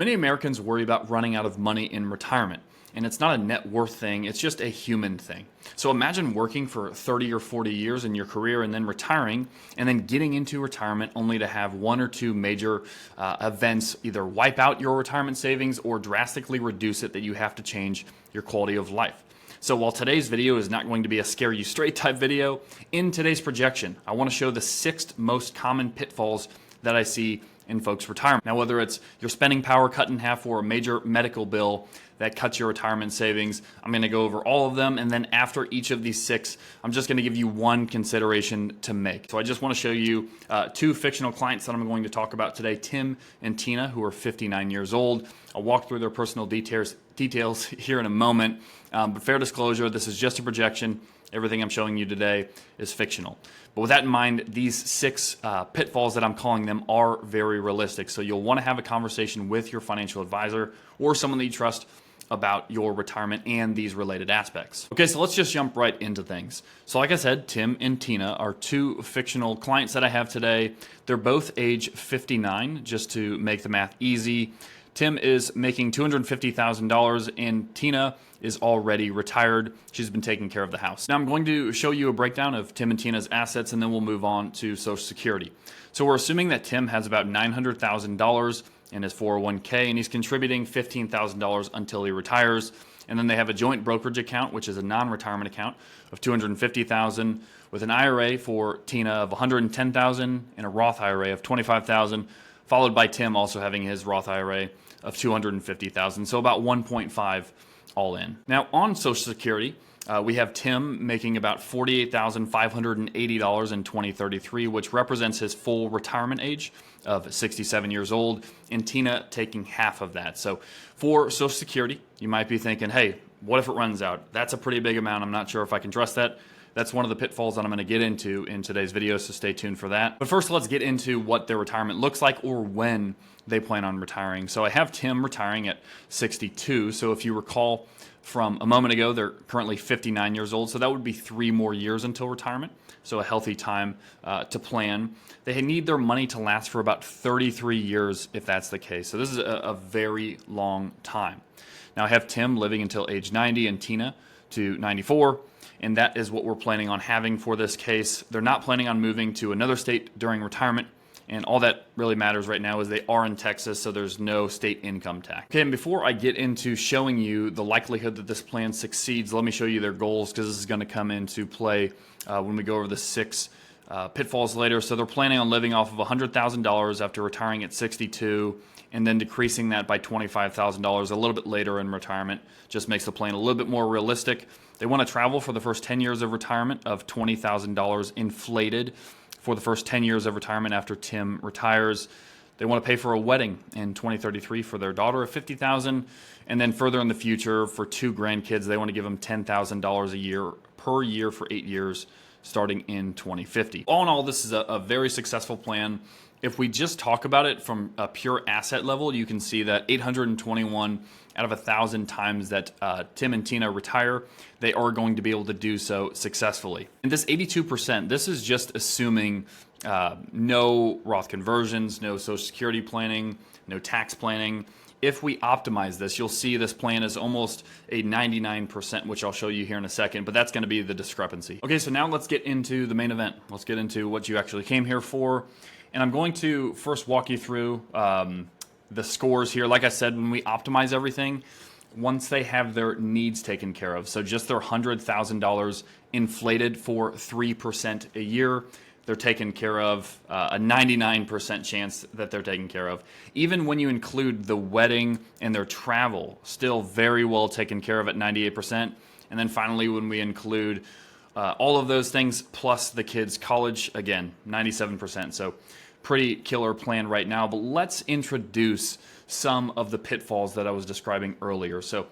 Many Americans worry about running out of money in retirement, and it's not a net worth thing, it's just a human thing. So imagine working for 30 or 40 years in your career and then retiring, and then getting into retirement only to have one or two major events either wipe out your retirement savings or drastically reduce it, that you have to change your quality of life. So while today's video is not going to be a scare you straight type video, in today's projection, I want to show the 6 most common pitfalls that I see in folks' retirement. Now, whether it's your spending power cut in half or a major medical bill that cuts your retirement savings, I'm going to go over all of them. And then after each of these 6, I'm just going to give you one consideration to make. So I just want to show you 2 fictional clients that I'm going to talk about today, Tim and Tina, who are 59 years old. I'll walk through their personal details here in a moment. But fair disclosure, this is just a projection. Everything I'm showing you today is fictional. But with that in mind, these 6 pitfalls that I'm calling them are very realistic. So you'll want to have a conversation with your financial advisor or someone that you trust about your retirement and these related aspects. Okay, so let's just jump right into things. So like I said, Tim and Tina are 2 fictional clients that I have today. They're both age 59, just to make the math easy. Tim is making $250,000 and Tina is already retired. She's been taking care of the house. Now I'm going to show you a breakdown of Tim and Tina's assets, and then we'll move on to Social Security. So we're assuming that Tim has about $900,000 in his 401k, and he's contributing $15,000 until he retires. And then they have a joint brokerage account, which is a non-retirement account, of $250,000, with an IRA for Tina of $110,000 and a Roth IRA of $25,000, followed by Tim also having his Roth IRA of $250,000, so about 1.5 all in. Now on Social Security, we have Tim making about $48,580 in 2033, which represents his full retirement age of 67 years old, and Tina taking half of that. So for Social Security, you might be thinking, hey, what if it runs out? That's a pretty big amount. I'm not sure if I can trust that. That's one of the pitfalls that I'm going to get into in today's video, so stay tuned for that. But first, let's get into what their retirement looks like or when they plan on retiring. So I have Tim retiring at 62. So if you recall from a moment ago, they're currently 59 years old. So that would be 3 more years until retirement. So a healthy time to plan. They need their money to last for about 33 years if that's the case. So this is a very long time. Now I have Tim living until age 90 and Tina to 94. And that is what we're planning on having for this case. They're not planning on moving to another state during retirement. And all that really matters right now is they are in Texas, so there's no state income tax. Okay, and before I get into showing you the likelihood that this plan succeeds, let me show you their goals, because this is going to come into play when we go over the 6 pitfalls later. So they're planning on living off of $100,000 after retiring at 62, and then decreasing that by $25,000 a little bit later in retirement. Just makes the plan a little bit more realistic. They want to travel for the first 10 years of retirement of $20,000 inflated for the first 10 years of retirement after Tim retires. They want to pay for a wedding in 2033 for their daughter of $50,000, and then further in the future for 2 grandkids, they want to give them $10,000 a year per year for 8 years starting in 2050. All in all, this is a very successful plan. If we just talk about it from a pure asset level, you can see that 821 out of 1,000 times that Tim and Tina retire, they are going to be able to do so successfully. And this 82%, this is just assuming no Roth conversions, no Social Security planning, no tax planning. If we optimize this, you'll see this plan is almost a 99%, which I'll show you here in a second, but that's going to be the discrepancy. Okay, so now let's get into the main event. Let's get into what you actually came here for. And I'm going to first walk you through the scores here. Like I said, when we optimize everything, once they have their needs taken care of, so just their $100,000 inflated for 3% a year, they're taken care of, a 99% chance that they're taken care of. Even when you include the wedding and their travel, still very well taken care of at 98%. And then finally, when we include all of those things plus the kids' college, again, 97%. So pretty killer plan right now. But let's introduce some of the pitfalls that I was describing earlier. So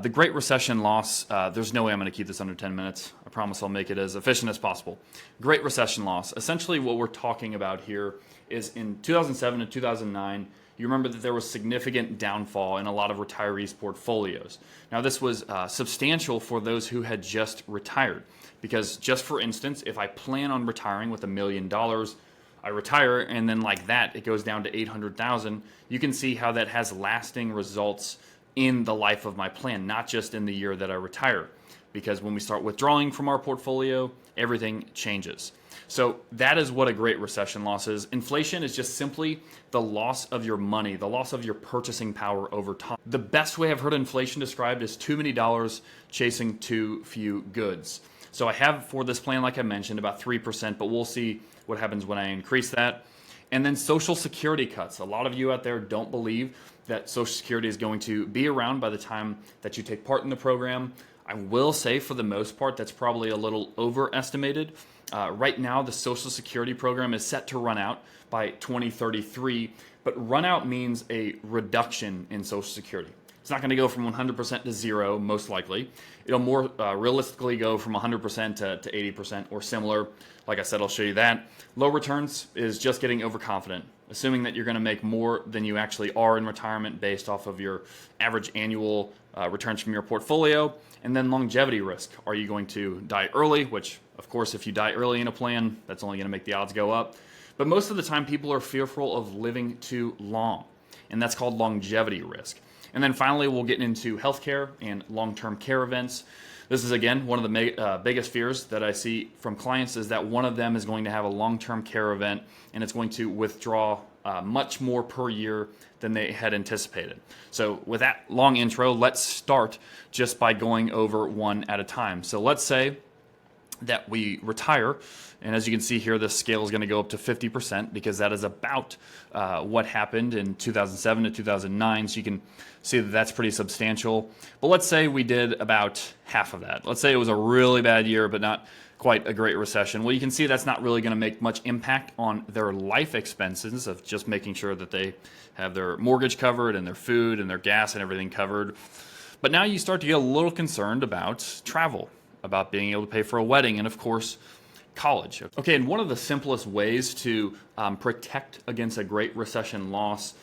the Great Recession loss, there's no way I'm going to keep this under 10 minutes. I promise I'll make it as efficient as possible. Great Recession loss. Essentially what we're talking about here is in 2007 and 2009, you remember that there was significant downfall in a lot of retirees' portfolios. Now this was substantial for those who had just retired. Because just for instance, if I plan on retiring with $1 million, I retire and then like that, it goes down to 800,000. You can see how that has lasting results in the life of my plan, not just in the year that I retire. Because when we start withdrawing from our portfolio, everything changes. So that is what a great recession loss is. Inflation is just simply the loss of your money, the loss of your purchasing power over time. The best way I've heard inflation described is too many dollars chasing too few goods. So I have for this plan, like I mentioned, about 3%, but we'll see what happens when I increase that. And then Social Security cuts. A lot of you out there don't believe that Social Security is going to be around by the time that you take part in the program. I will say for the most part, that's probably a little overestimated. Right now, the Social Security program is set to run out by 2033, but run out means a reduction in Social Security. It's not going to go from 100% to zero, most likely. It'll more realistically go from 100% to 80% or similar. Like I said, I'll show you that. Low returns is just getting overconfident, assuming that you're going to make more than you actually are in retirement based off of your average annual returns from your portfolio. And then longevity risk. Are you going to die early? Which, of course, if you die early in a plan, that's only going to make the odds go up. But most of the time, people are fearful of living too long, and that's called longevity risk. And then finally, we'll get into healthcare and long-term care events. This is, again, one of the biggest fears that I see from clients is that one of them is going to have a long-term care event, and it's going to withdraw much more per year than they had anticipated. So with that long intro, let's start just by going over one at a time. So let's say that we retire, and as you can see here, this scale is going to go up to 50% because that is about what happened in 2007 to 2009. So you can see that that's pretty substantial. But let's say we did about half of that. Let's say it was a really bad year, but not quite a great recession. Well, you can see that's not really going to make much impact on their life expenses of just making sure that they have their mortgage covered and their food and their gas and everything covered. But now you start to get a little concerned about travel, about being able to pay for a wedding, and of course, college. Okay, and one of the simplest ways to protect against a great recession loss,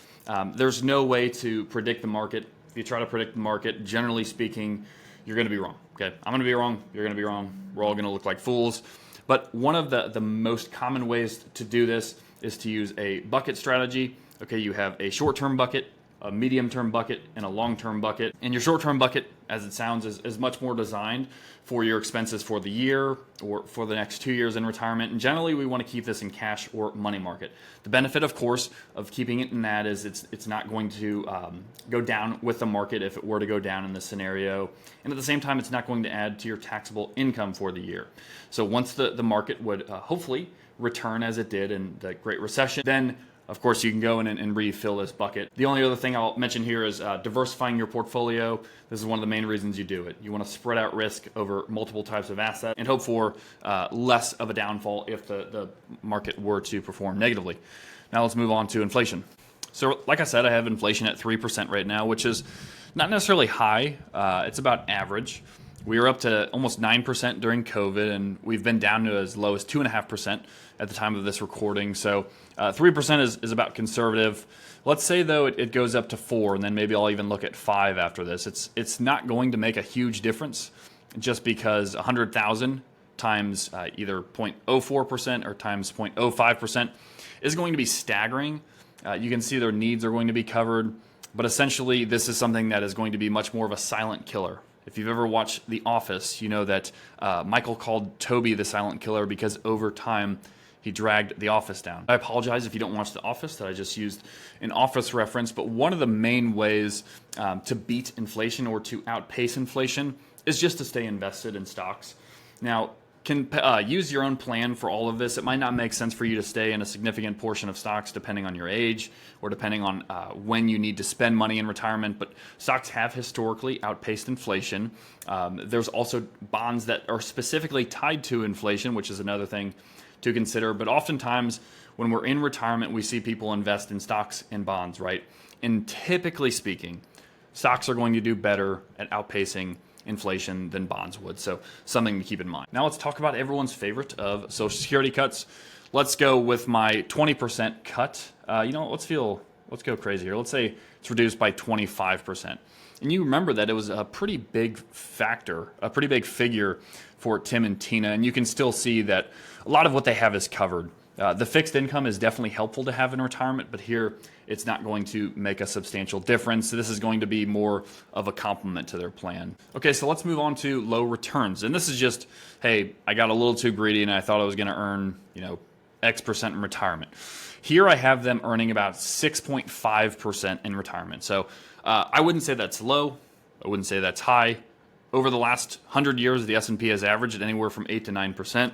there's no way to predict the market. If you try to predict the market, generally speaking, you're going to be wrong. Okay, I'm going to be wrong. You're going to be wrong. We're all going to look like fools. But one of the most common ways to do this is to use a bucket strategy. Okay, you have a short-term bucket, a medium-term bucket, and a long-term bucket. And your short-term bucket, as it sounds, is much more designed for your expenses for the year or for the next 2 years in retirement. And generally, we want to keep this in cash or money market. The benefit, of course, of keeping it in that is it's not going to go down with the market if it were to go down in this scenario. And at the same time, it's not going to add to your taxable income for the year. So once the market would hopefully return as it did in the Great Recession, then of course, you can go in and refill this bucket. The only other thing I'll mention here is diversifying your portfolio. This is one of the main reasons you do it. You want to spread out risk over multiple types of assets and hope for less of a downfall if the market were to perform negatively. Now let's move on to inflation. So like I said, I have inflation at 3% right now, which is not necessarily high. It's about average. We were up to almost 9% during COVID, and we've been down to as low as 2.5% at the time of this recording. So 3% is about conservative. Let's say, though, it goes up to 4, and then maybe I'll even look at 5 after this. It's not going to make a huge difference just because 100,000 times either 0.04% or times 0.05% is going to be staggering. You can see their needs are going to be covered, but essentially this is something that is going to be much more of a silent killer. If you've ever watched The Office, you know that Michael called Toby the silent killer because over time he dragged the office down. I apologize if you don't watch The Office, that I just used an Office reference, but one of the main ways to beat inflation or to outpace inflation is just to stay invested in stocks. Now, can use your own plan for all of this. It might not make sense for you to stay in a significant portion of stocks depending on your age or depending on when you need to spend money in retirement, but stocks have historically outpaced inflation. There's also bonds that are specifically tied to inflation, which is another thing to consider. But oftentimes when we're in retirement, we see people invest in stocks and bonds, right? And typically speaking, stocks are going to do better at outpacing inflation than bonds would. So something to keep in mind. Now let's talk about everyone's favorite of Social Security cuts. Let's go with my 20% cut. Let's go crazy here. Let's say it's reduced by 25%. And you remember that it was a pretty big factor, a pretty big figure for Tim and Tina. And you can still see that a lot of what they have is covered. The fixed income is definitely helpful to have in retirement, but here it's not going to make a substantial difference. So this is going to be more of a complement to their plan. Okay, so let's move on to low returns. And this is just, hey, I got a little too greedy and I thought I was going to earn, X% in retirement. Here I have them earning about 6.5% in retirement. So I wouldn't say that's low. I wouldn't say that's high. Over the last 100 years, the S&P has averaged anywhere from 8 to 9%.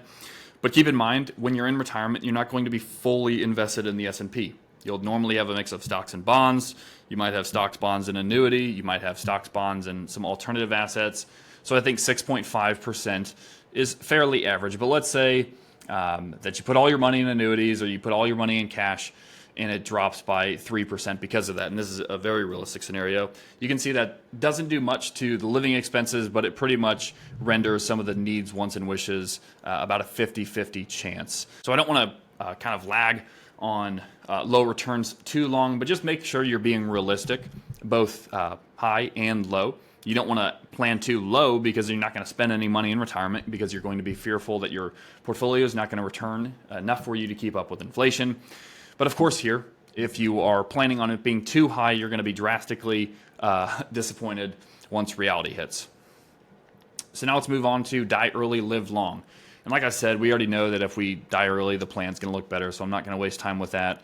But keep in mind, when you're in retirement, you're not going to be fully invested in the S&P. You'll normally have a mix of stocks and bonds. You might have stocks, bonds, and annuity. You might have stocks, bonds, and some alternative assets. So I think 6.5% is fairly average. But let's say that you put all your money in annuities or you put all your money in cash and it drops by 3% because of that. And this is a very realistic scenario. You can see that doesn't do much to the living expenses, but it pretty much renders some of the needs, wants, and wishes about a 50-50 chance. So I don't want to kind of lag on low returns too long, but just make sure you're being realistic, both high and low. You don't want to plan too low because you're not going to spend any money in retirement because you're going to be fearful that your portfolio is not going to return enough for you to keep up with inflation. But of course here, if you are planning on it being too high, you're going to be drastically disappointed once reality hits. So now let's move on to die early, live long. And like I said, we already know that if we die early, the plan's going to look better, so I'm not going to waste time with that.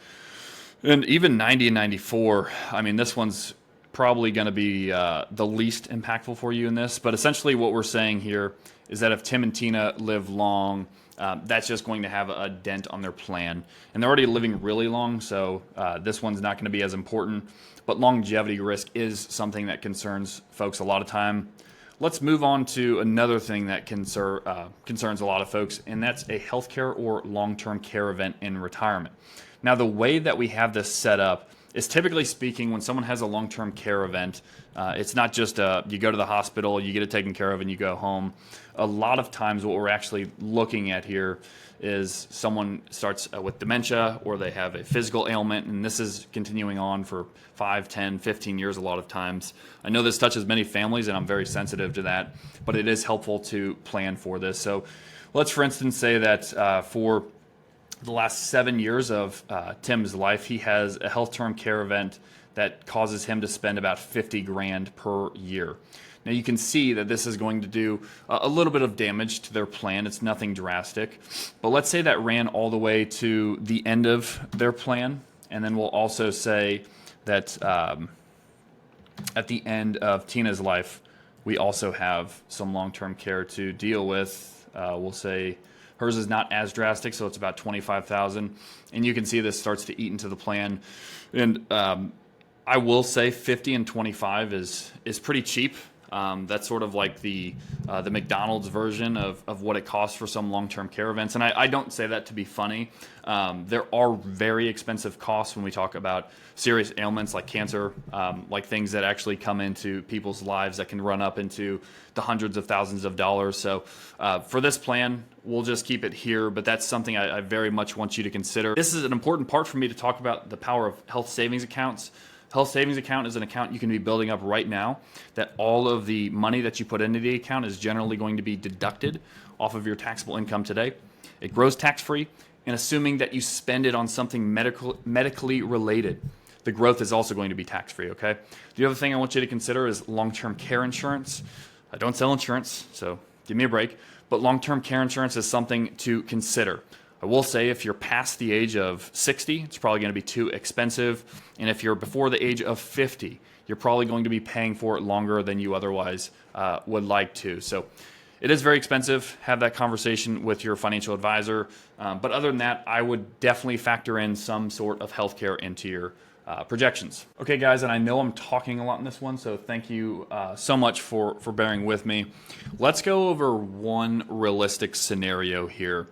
And even 90 and 94, I mean, this one's probably going to be the least impactful for you in this. But essentially what we're saying here is that if Tim and Tina live long, that's just going to have a dent on their plan. And they're already living really long, so this one's not going to be as important. But longevity risk is something that concerns folks a lot of time. Let's move on to another thing that concerns a lot of folks, and that's a healthcare or long-term care event in retirement. Now, the way that we have this set up is typically speaking, when someone has a long-term care event, it's not just you go to the hospital, you get it taken care of, and you go home. A lot of times what we're actually looking at here is someone starts with dementia or they have a physical ailment, and this is continuing on for 5, 10, 15 years a lot of times. I know this touches many families, and I'm very sensitive to that, but it is helpful to plan for this. So let's, for instance, say that for the last 7 years of Tim's life, he has a health-term care event that causes him to spend about $50,000 per year. Now you can see that this is going to do a little bit of damage to their plan. It's nothing drastic. But let's say that ran all the way to the end of their plan. And then we'll also say that at the end of Tina's life, we also have some long-term care to deal with. We'll say hers is not as drastic, so it's about $25,000. And you can see this starts to eat into the plan. And I will say 50 and 25 is pretty cheap. That's sort of like the McDonald's version of what it costs for some long-term care events. And I don't say that to be funny. There are very expensive costs when we talk about serious ailments like cancer, like things that actually come into people's lives that can run up into the hundreds of thousands of dollars. So for this plan, we'll just keep it here, but that's something I very much want you to consider. This is an important part for me to talk about the power of health savings accounts. Health savings account is an account you can be building up right now that all of the money that you put into the account is generally going to be deducted off of your taxable income today. It grows tax-free, and assuming that you spend it on something medically related, the growth is also going to be tax-free, okay? The other thing I want you to consider is long-term care insurance. I don't sell insurance, so give me a break. But long-term care insurance is something to consider. I will say if you're past the age of 60, it's probably going to be too expensive. And if you're before the age of 50, you're probably going to be paying for it longer than you otherwise would like to. So it is very expensive. Have that conversation with your financial advisor. But other than that, I would definitely factor in some sort of healthcare into your projections. Okay, guys, and I know I'm talking a lot in this one, so thank you so much for bearing with me. Let's go over one realistic scenario here.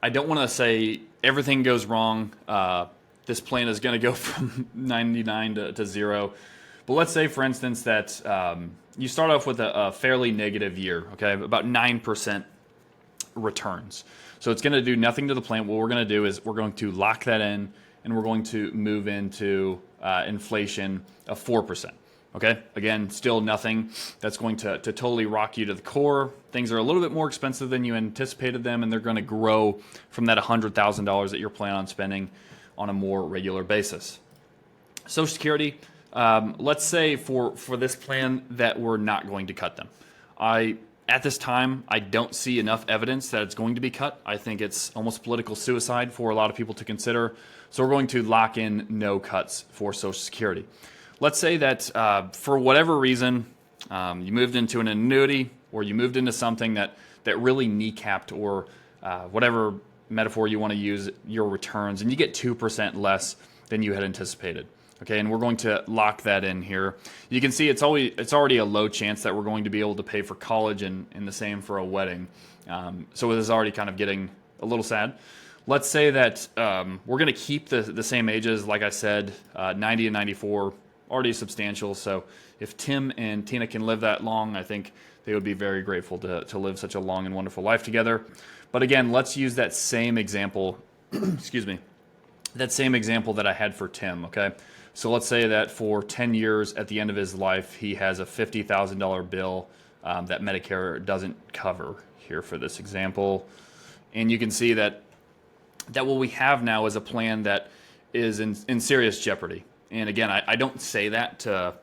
I don't want to say everything goes wrong. This plan is going to go from 99 to 0. But let's say, for instance, that you start off with a fairly negative year, okay, about 9% returns. So it's going to do nothing to the plan. What we're going to do is we're going to lock that in, and we're going to move into inflation of 4%. Okay, again, still nothing that's going to totally rock you to the core. Things are a little bit more expensive than you anticipated them, and they're going to grow from that $100,000 that you're planning on spending on a more regular basis. Social Security, let's say for this plan that we're not going to cut them. At this time, I don't see enough evidence that it's going to be cut. I think it's almost political suicide for a lot of people to consider. So we're going to lock in no cuts for Social Security. Let's say that for whatever reason, you moved into an annuity or you moved into something that really kneecapped or whatever metaphor you want to use your returns, and you get 2% less than you had anticipated. Okay, and we're going to lock that in here. You can see it's already a low chance that we're going to be able to pay for college and the same for a wedding. So it is already kind of getting a little sad. Let's say that we're going to keep the same ages, like I said, 90 and 94, already substantial. So if Tim and Tina can live that long, I think they would be very grateful to live such a long and wonderful life together. But again, let's use that same example, excuse me, that same example that I had for Tim, okay? So let's say that for 10 years at the end of his life, he has a $50,000 bill that Medicare doesn't cover here for this example. And you can see that what we have now is a plan that is in serious jeopardy. And again, I don't say that to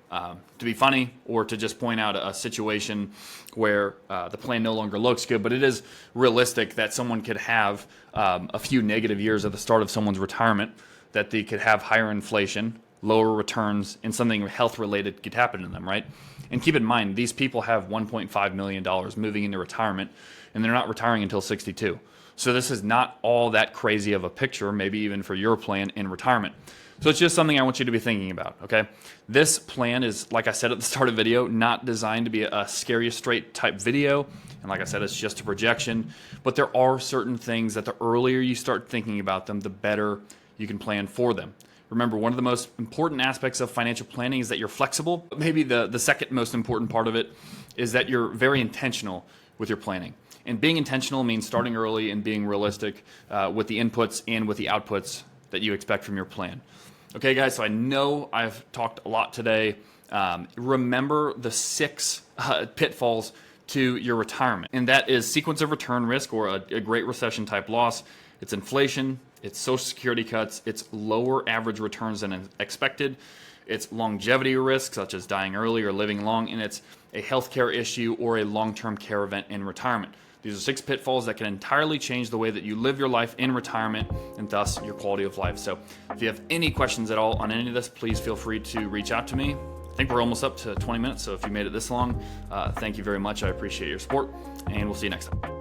be funny or to just point out a situation where the plan no longer looks good, but it is realistic that someone could have a few negative years at the start of someone's retirement, that they could have higher inflation, lower returns, and something health-related could happen to them, right? And keep in mind, these people have $1.5 million moving into retirement, and they're not retiring until 62. So this is not all that crazy of a picture, maybe even for your plan in retirement. So it's just something I want you to be thinking about, okay? This plan is, like I said at the start of the video, not designed to be a scare you straight type video. And like I said, it's just a projection. But there are certain things that the earlier you start thinking about them, the better you can plan for them. Remember, one of the most important aspects of financial planning is that you're flexible. But maybe the second most important part of it is that you're very intentional with your planning. And being intentional means starting early and being realistic with the inputs and with the outputs that you expect from your plan. Okay, guys, so I know I've talked a lot today. Remember the 6 pitfalls to your retirement, and that is sequence of return risk or a Great Recession type loss. It's inflation, it's Social Security cuts, it's lower average returns than expected, it's longevity risk such as dying early or living long, and it's a healthcare issue or a long-term care event in retirement. These are 6 pitfalls that can entirely change the way that you live your life in retirement and thus your quality of life. So if you have any questions at all on any of this, please feel free to reach out to me. I think we're almost up to 20 minutes, so if you made it this long, thank you very much. I appreciate your support, and we'll see you next time.